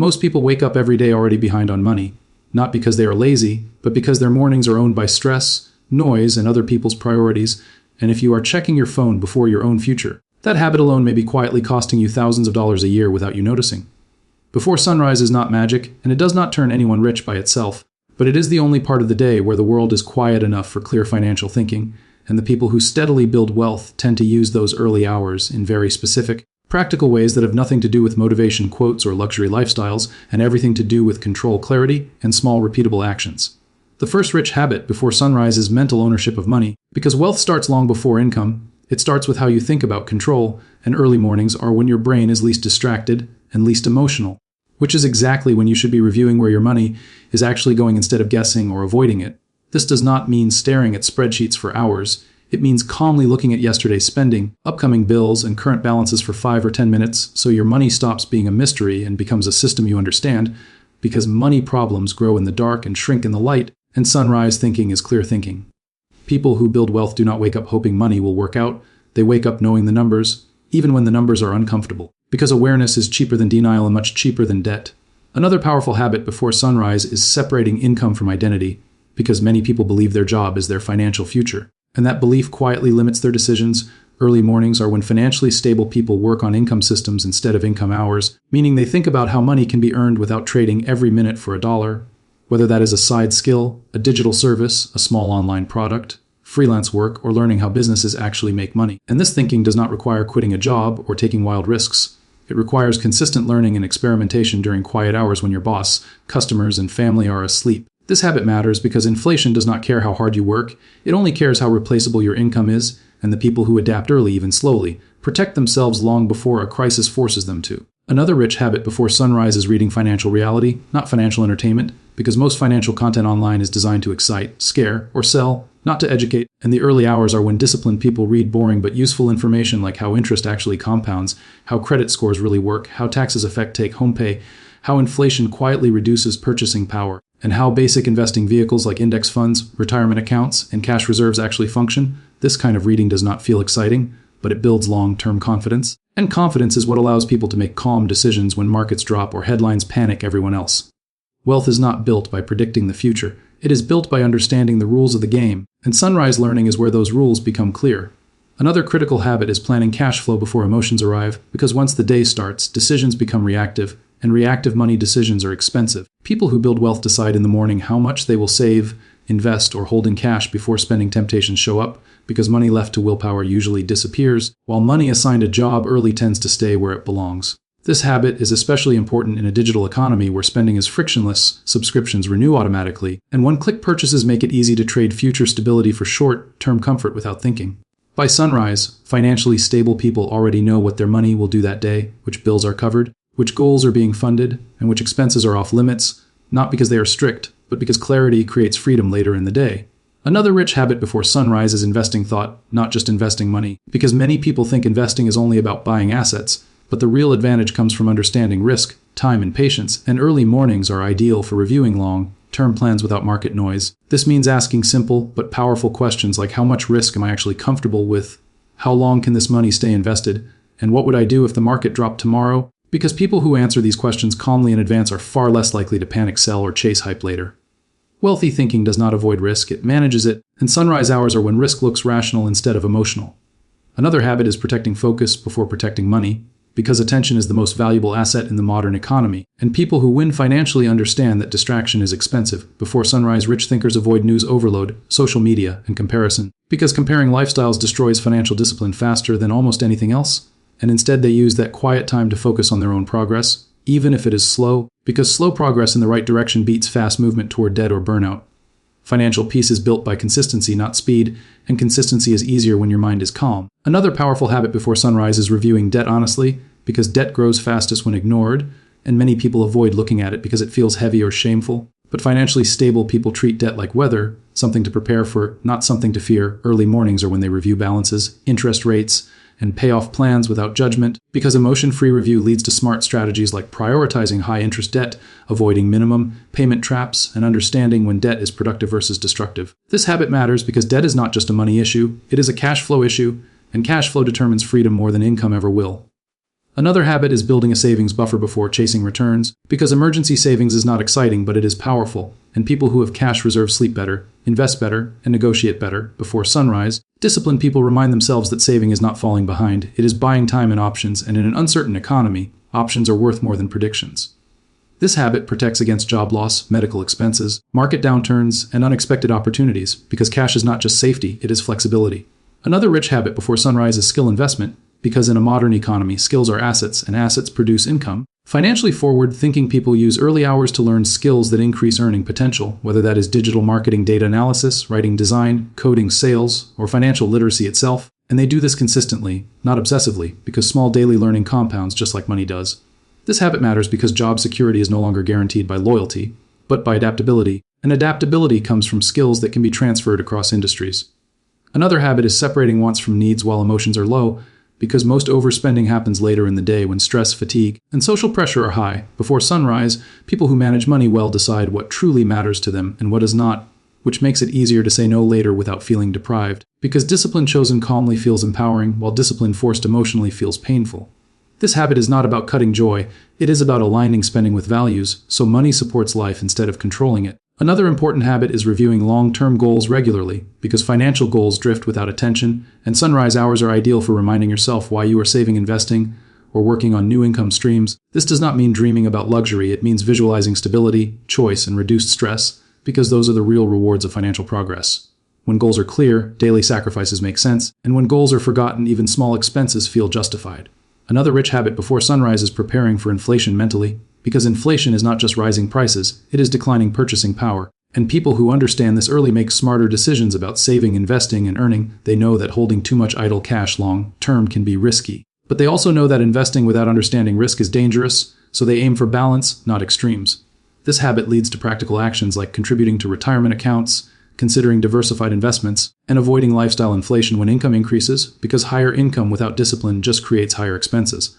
Most people wake up every day already behind on money, not because they are lazy, but because their mornings are owned by stress, noise, and other people's priorities, and if you are checking your phone before your own future, that habit alone may be quietly costing you thousands of dollars a year without you noticing. Before sunrise is not magic, and it does not turn anyone rich by itself, but it is the only part of the day where the world is quiet enough for clear financial thinking, and the people who steadily build wealth tend to use those early hours in very specific, practical ways that have nothing to do with motivation quotes or luxury lifestyles, and everything to do with control clarity and small repeatable actions. The first rich habit before sunrise is mental ownership of money, because wealth starts long before income. It starts with how you think about control, and early mornings are when your brain is least distracted and least emotional, which is exactly when you should be reviewing where your money is actually going instead of guessing or avoiding it. This does not mean staring at spreadsheets for hours. It means calmly looking at yesterday's spending, upcoming bills, and current balances for 5 or 10 minutes so your money stops being a mystery and becomes a system you understand, because money problems grow in the dark and shrink in the light, and sunrise thinking is clear thinking. People who build wealth do not wake up hoping money will work out. They wake up knowing the numbers, even when the numbers are uncomfortable, because awareness is cheaper than denial and much cheaper than debt. Another powerful habit before sunrise is separating income from identity, because many people believe their job is their financial future, and that belief quietly limits their decisions. Early mornings are when financially stable people work on income systems instead of income hours, meaning they think about how money can be earned without trading every minute for a dollar, whether that is a side skill, a digital service, a small online product, freelance work, or learning how businesses actually make money. And this thinking does not require quitting a job or taking wild risks. It requires consistent learning and experimentation during quiet hours when your boss, customers, and family are asleep. This habit matters because inflation does not care how hard you work. It only cares how replaceable your income is, and the people who adapt early, even slowly, protect themselves long before a crisis forces them to. Another rich habit before sunrise is reading financial reality, not financial entertainment, because most financial content online is designed to excite, scare, or sell, not to educate, and the early hours are when disciplined people read boring but useful information like how interest actually compounds, how credit scores really work, how taxes affect take-home pay, how inflation quietly reduces purchasing power, and how basic investing vehicles like index funds, retirement accounts, and cash reserves actually function. This kind of reading does not feel exciting, but it builds long-term confidence. And confidence is what allows people to make calm decisions when markets drop or headlines panic everyone else. Wealth is not built by predicting the future. It is built by understanding the rules of the game, and sunrise learning is where those rules become clear. Another critical habit is planning cash flow before emotions arrive, because once the day starts, decisions become reactive, and reactive money decisions are expensive. People who build wealth decide in the morning how much they will save, invest, or hold in cash before spending temptations show up, because money left to willpower usually disappears, while money assigned a job early tends to stay where it belongs. This habit is especially important in a digital economy where spending is frictionless, subscriptions renew automatically, and one-click purchases make it easy to trade future stability for short-term comfort without thinking. By sunrise, financially stable people already know what their money will do that day, which bills are covered, which goals are being funded, and which expenses are off limits, not because they are strict, but because clarity creates freedom later in the day. Another rich habit before sunrise is investing thought, not just investing money, because many people think investing is only about buying assets, but the real advantage comes from understanding risk, time, and patience, and early mornings are ideal for reviewing long-term plans without market noise. This means asking simple but powerful questions like how much risk am I actually comfortable with, how long can this money stay invested, and what would I do if the market dropped tomorrow? Because people who answer these questions calmly in advance are far less likely to panic sell or chase hype later. Wealthy thinking does not avoid risk, it manages it, and sunrise hours are when risk looks rational instead of emotional. Another habit is protecting focus before protecting money, because attention is the most valuable asset in the modern economy, and people who win financially understand that distraction is expensive. Before sunrise, rich thinkers avoid news overload, social media, and comparison, because comparing lifestyles destroys financial discipline faster than almost anything else, and instead they use that quiet time to focus on their own progress, even if it is slow, because slow progress in the right direction beats fast movement toward debt or burnout. Financial peace is built by consistency, not speed, and consistency is easier when your mind is calm. Another powerful habit before sunrise is reviewing debt honestly, because debt grows fastest when ignored, and many people avoid looking at it because it feels heavy or shameful. But financially stable people treat debt like weather, something to prepare for, not something to fear. Early mornings are when they review balances, interest rates, and pay off plans without judgment, because emotion-free review leads to smart strategies like prioritizing high-interest debt, avoiding minimum payment traps, and understanding when debt is productive versus destructive. This habit matters because debt is not just a money issue, it is a cash flow issue, and cash flow determines freedom more than income ever will. Another habit is building a savings buffer before chasing returns, because emergency savings is not exciting, but it is powerful, and people who have cash reserves sleep better, invest better, and negotiate better before sunrise. Disciplined people remind themselves that saving is not falling behind, it is buying time and options, and in an uncertain economy, options are worth more than predictions. This habit protects against job loss, medical expenses, market downturns, and unexpected opportunities, because cash is not just safety, it is flexibility. Another rich habit before sunrise is skill investment, because in a modern economy, skills are assets, and assets produce income. Financially forward-thinking people use early hours to learn skills that increase earning potential, whether that is digital marketing, data analysis, writing design, coding, sales, or financial literacy itself. And they do this consistently, not obsessively, because small daily learning compounds just like money does. This habit matters because job security is no longer guaranteed by loyalty, but by adaptability, and adaptability comes from skills that can be transferred across industries. Another habit is separating wants from needs while emotions are low, because most overspending happens later in the day when stress, fatigue, and social pressure are high. Before sunrise, people who manage money well decide what truly matters to them and what does not, which makes it easier to say no later without feeling deprived, because discipline chosen calmly feels empowering, while discipline forced emotionally feels painful. This habit is not about cutting joy, it is about aligning spending with values, so money supports life instead of controlling it. Another important habit is reviewing long-term goals regularly, because financial goals drift without attention, and sunrise hours are ideal for reminding yourself why you are saving, investing, or working on new income streams. This does not mean dreaming about luxury, it means visualizing stability, choice, and reduced stress, because those are the real rewards of financial progress. When goals are clear, daily sacrifices make sense, and when goals are forgotten, even small expenses feel justified. Another rich habit before sunrise is preparing for inflation mentally, because inflation is not just rising prices, it is declining purchasing power. And people who understand this early make smarter decisions about saving, investing, and earning. They know that holding too much idle cash long-term can be risky. But they also know that investing without understanding risk is dangerous, so they aim for balance, not extremes. This habit leads to practical actions like contributing to retirement accounts, considering diversified investments, and avoiding lifestyle inflation when income increases, because higher income without discipline just creates higher expenses.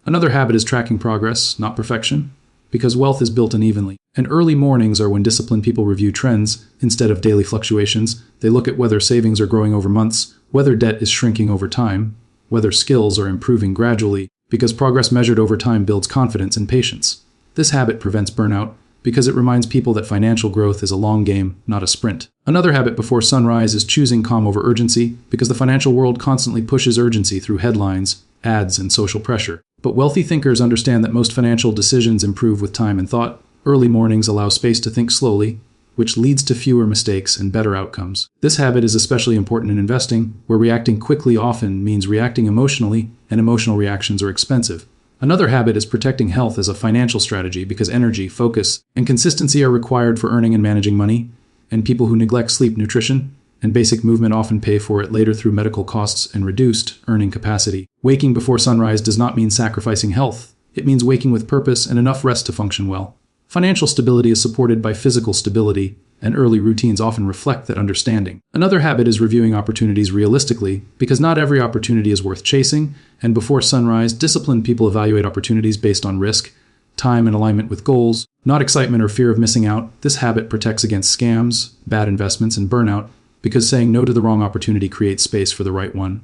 Another habit is tracking progress, not perfection, because wealth is built unevenly. And early mornings are when disciplined people review trends instead of daily fluctuations. They look at whether savings are growing over months, whether debt is shrinking over time, whether skills are improving gradually, because progress measured over time builds confidence and patience. This habit prevents burnout, because it reminds people that financial growth is a long game, not a sprint. Another habit before sunrise is choosing calm over urgency, because the financial world constantly pushes urgency through headlines, ads, and social pressure. But wealthy thinkers understand that most financial decisions improve with time and thought. Early mornings allow space to think slowly, which leads to fewer mistakes and better outcomes. This habit is especially important in investing, where reacting quickly often means reacting emotionally, and emotional reactions are expensive. Another habit is protecting health as a financial strategy, because energy, focus, and consistency are required for earning and managing money, and people who neglect sleep, nutrition, and basic movement often pay for it later through medical costs and reduced earning capacity. Waking before sunrise does not mean sacrificing health. It means waking with purpose and enough rest to function well. Financial stability is supported by physical stability, and early routines often reflect that understanding. Another habit is reviewing opportunities realistically, because not every opportunity is worth chasing, and before sunrise, disciplined people evaluate opportunities based on risk, time, and alignment with goals, not excitement or fear of missing out. This habit protects against scams, bad investments, and burnout, because saying no to the wrong opportunity creates space for the right one.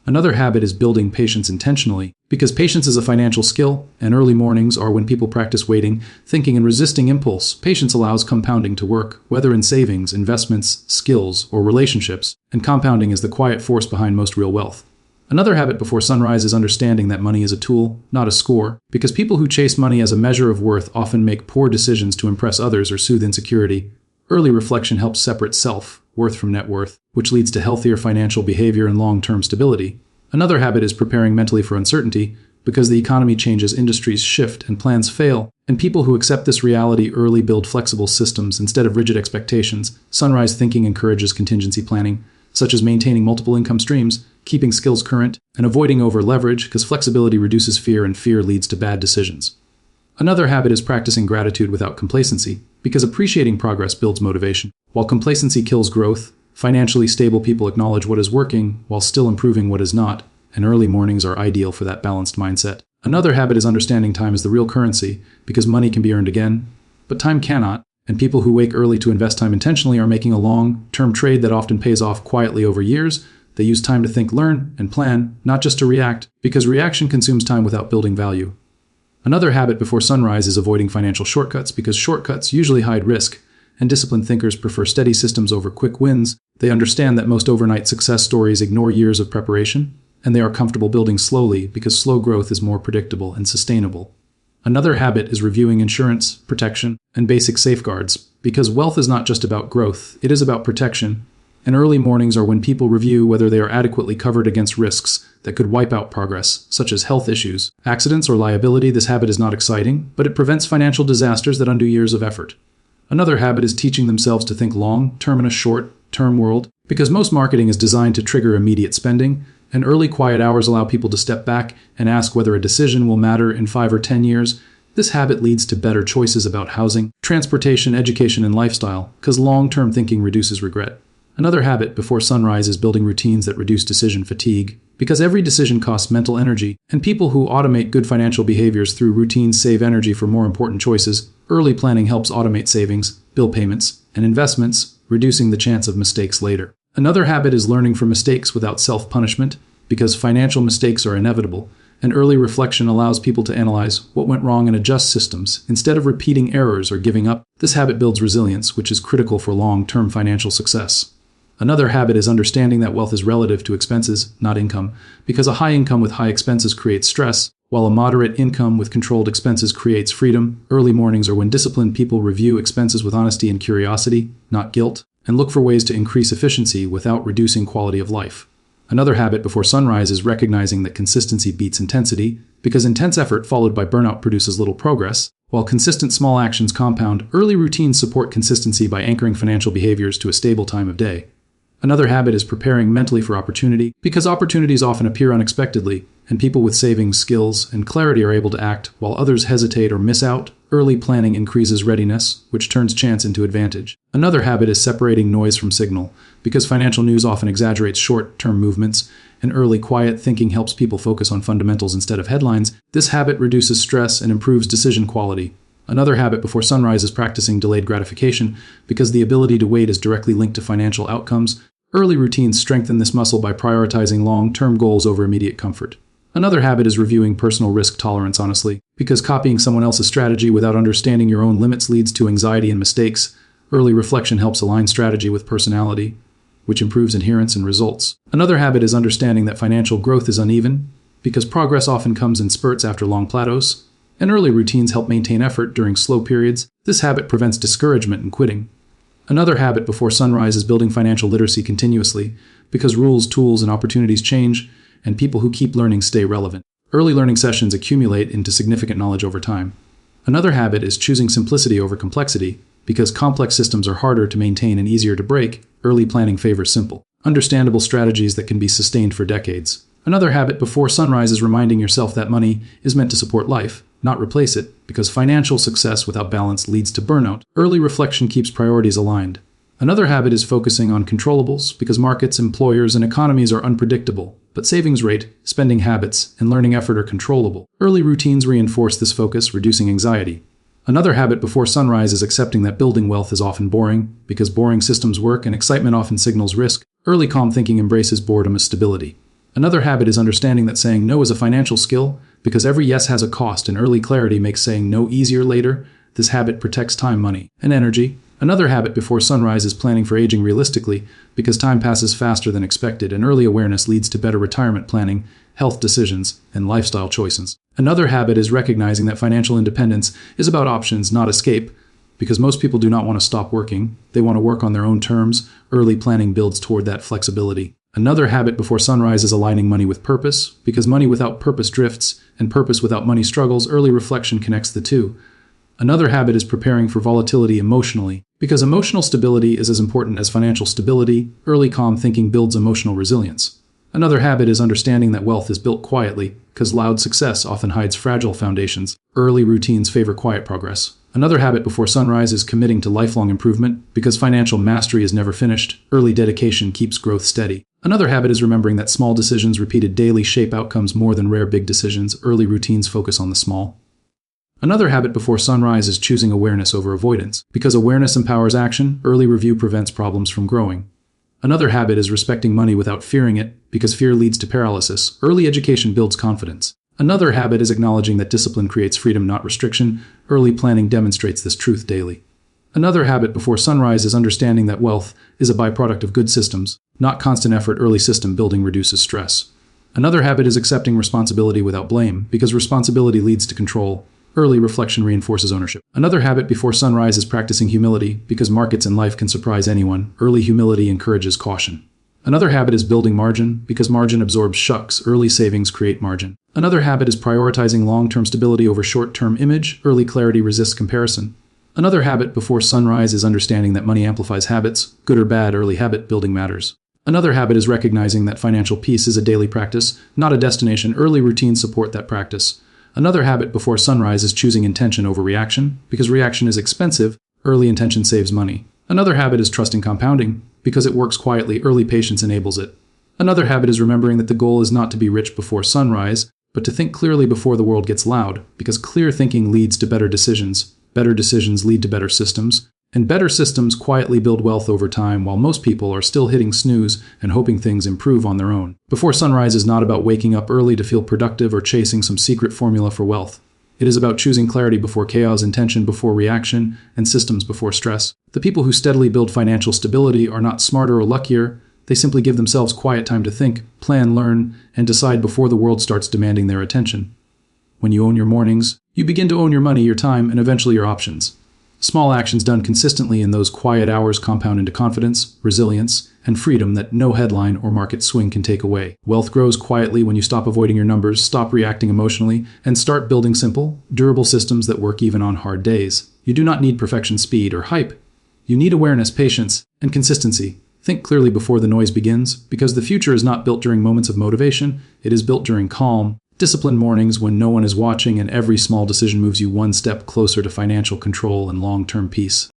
Another habit is building patience intentionally, because patience is a financial skill, and early mornings are when people practice waiting, thinking, and resisting impulse. Patience allows compounding to work, whether in savings, investments, skills, or relationships, and compounding is the quiet force behind most real wealth. Another habit before sunrise is understanding that money is a tool, not a score, because people who chase money as a measure of worth often make poor decisions to impress others or soothe insecurity. Early reflection helps separate self-worth from net worth, which leads to healthier financial behavior and long-term stability. Another habit is preparing mentally for uncertainty, because the economy changes, industries shift, and plans fail, and people who accept this reality early build flexible systems instead of rigid expectations. Sunrise thinking encourages contingency planning, such as maintaining multiple income streams, keeping skills current, and avoiding over-leverage, because flexibility reduces fear and fear leads to bad decisions. Another habit is practicing gratitude without complacency, because appreciating progress builds motivation. While complacency kills growth, financially stable people acknowledge what is working while still improving what is not, and early mornings are ideal for that balanced mindset. Another habit is understanding time as the real currency, because money can be earned again, but time cannot, and people who wake early to invest time intentionally are making a long-term trade that often pays off quietly over years. They use time to think, learn, and plan, not just to react, because reaction consumes time without building value. Another habit before sunrise is avoiding financial shortcuts, because shortcuts usually hide risk, and disciplined thinkers prefer steady systems over quick wins. They understand that most overnight success stories ignore years of preparation, and they are comfortable building slowly because slow growth is more predictable and sustainable. Another habit is reviewing insurance, protection, and basic safeguards, because wealth is not just about growth, it is about protection, and early mornings are when people review whether they are adequately covered against risks that could wipe out progress, such as health issues, accidents, or liability. This habit is not exciting, but it prevents financial disasters that undo years of effort. Another habit is teaching themselves to think long-term in a short-term world, because most marketing is designed to trigger immediate spending, and early quiet hours allow people to step back and ask whether a decision will matter in 5 or 10 years. This habit leads to better choices about housing, transportation, education, and lifestyle, because long-term thinking reduces regret. Another habit before sunrise is building routines that reduce decision fatigue, because every decision costs mental energy, and people who automate good financial behaviors through routines save energy for more important choices. Early planning helps automate savings, bill payments, and investments, reducing the chance of mistakes later. Another habit is learning from mistakes without self-punishment, because financial mistakes are inevitable, and early reflection allows people to analyze what went wrong and adjust systems, instead of repeating errors or giving up. This habit builds resilience, which is critical for long-term financial success. Another habit is understanding that wealth is relative to expenses, not income, because a high income with high expenses creates stress, while a moderate income with controlled expenses creates freedom. Early mornings are when disciplined people review expenses with honesty and curiosity, not guilt, and look for ways to increase efficiency without reducing quality of life. Another habit before sunrise is recognizing that consistency beats intensity, because intense effort followed by burnout produces little progress, while consistent small actions compound. Early routines support consistency by anchoring financial behaviors to a stable time of day. Another habit is preparing mentally for opportunity, because opportunities often appear unexpectedly, and people with savings, skills, and clarity are able to act, while others hesitate or miss out. Early planning increases readiness, which turns chance into advantage. Another habit is separating noise from signal, because financial news often exaggerates short-term movements, and early quiet thinking helps people focus on fundamentals instead of headlines. This habit reduces stress and improves decision quality. Another habit before sunrise is practicing delayed gratification, because the ability to wait is directly linked to financial outcomes. Early routines strengthen this muscle by prioritizing long-term goals over immediate comfort. Another habit is reviewing personal risk tolerance honestly, because copying someone else's strategy without understanding your own limits leads to anxiety and mistakes. Early reflection helps align strategy with personality, which improves adherence and results. Another habit is understanding that financial growth is uneven, because progress often comes in spurts after long plateaus, and early routines help maintain effort during slow periods. This habit prevents discouragement and quitting. Another habit before sunrise is building financial literacy continuously, because rules, tools, and opportunities change, and people who keep learning stay relevant. Early learning sessions accumulate into significant knowledge over time. Another habit is choosing simplicity over complexity, because complex systems are harder to maintain and easier to break. Early planning favors simple, understandable strategies that can be sustained for decades. Another habit before sunrise is reminding yourself that money is meant to support life, not replace it, because financial success without balance leads to burnout. Early reflection keeps priorities aligned. Another habit is focusing on controllables, because markets, employers, and economies are unpredictable, but savings rate, spending habits, and learning effort are controllable. Early routines reinforce this focus, reducing anxiety. Another habit before sunrise is accepting that building wealth is often boring, because boring systems work and excitement often signals risk. Early calm thinking embraces boredom as stability. Another habit is understanding that saying no is a financial skill, because every yes has a cost, and early clarity makes saying no easier later. This habit protects time, money, and energy. Another habit before sunrise is planning for aging realistically, because time passes faster than expected, and early awareness leads to better retirement planning, health decisions, and lifestyle choices. Another habit is recognizing that financial independence is about options, not escape, because most people do not want to stop working. They want to work on their own terms. Early planning builds toward that flexibility. Another habit before sunrise is aligning money with purpose, because money without purpose drifts, and purpose without money struggles. Early reflection connects the two. Another habit is preparing for volatility emotionally, because emotional stability is as important as financial stability. Early calm thinking builds emotional resilience. Another habit is understanding that wealth is built quietly, because loud success often hides fragile foundations. Early routines favor quiet progress. Another habit before sunrise is committing to lifelong improvement, because financial mastery is never finished. Early dedication keeps growth steady. Another habit is remembering that small decisions repeated daily shape outcomes more than rare big decisions. Early routines focus on the small. Another habit before sunrise is choosing awareness over avoidance, because awareness empowers action. Early review prevents problems from growing. Another habit is respecting money without fearing it, because fear leads to paralysis. Early education builds confidence. Another habit is acknowledging that discipline creates freedom, not restriction. Early planning demonstrates this truth daily. Another habit before sunrise is understanding that wealth is a byproduct of good systems, not constant effort. Early system building reduces stress. Another habit is accepting responsibility without blame, because responsibility leads to control. Early reflection reinforces ownership. Another habit before sunrise is practicing humility, because markets and life can surprise anyone. Early humility encourages caution. Another habit is building margin, because margin absorbs shocks. Early savings create margin. Another habit is prioritizing long-term stability over short-term image. Early clarity resists comparison. Another habit before sunrise is understanding that money amplifies habits. Good or bad, early habit building matters. Another habit is recognizing that financial peace is a daily practice, not a destination. Early routines support that practice. Another habit before sunrise is choosing intention over reaction, because reaction is expensive. Early intention saves money. Another habit is trusting compounding, because it works quietly. Early patience enables it. Another habit is remembering that the goal is not to be rich before sunrise, but to think clearly before the world gets loud, because clear thinking leads to better decisions. Better decisions lead to better systems, and better systems quietly build wealth over time, while most people are still hitting snooze and hoping things improve on their own. Before sunrise is not about waking up early to feel productive or chasing some secret formula for wealth. It is about choosing clarity before chaos, intention before reaction, and systems before stress. The people who steadily build financial stability are not smarter or luckier. They simply give themselves quiet time to think, plan, learn, and decide before the world starts demanding their attention. When you own your mornings, you begin to own your money, your time, and eventually your options. Small actions done consistently in those quiet hours compound into confidence, resilience, and freedom that no headline or market swing can take away. Wealth grows quietly when you stop avoiding your numbers, stop reacting emotionally, and start building simple, durable systems that work even on hard days. You do not need perfection, speed, or hype. You need awareness, patience, and consistency. Think clearly before the noise begins, because the future is not built during moments of motivation. It is built during calm, disciplined mornings when no one is watching, and every small decision moves you one step closer to financial control and long-term peace.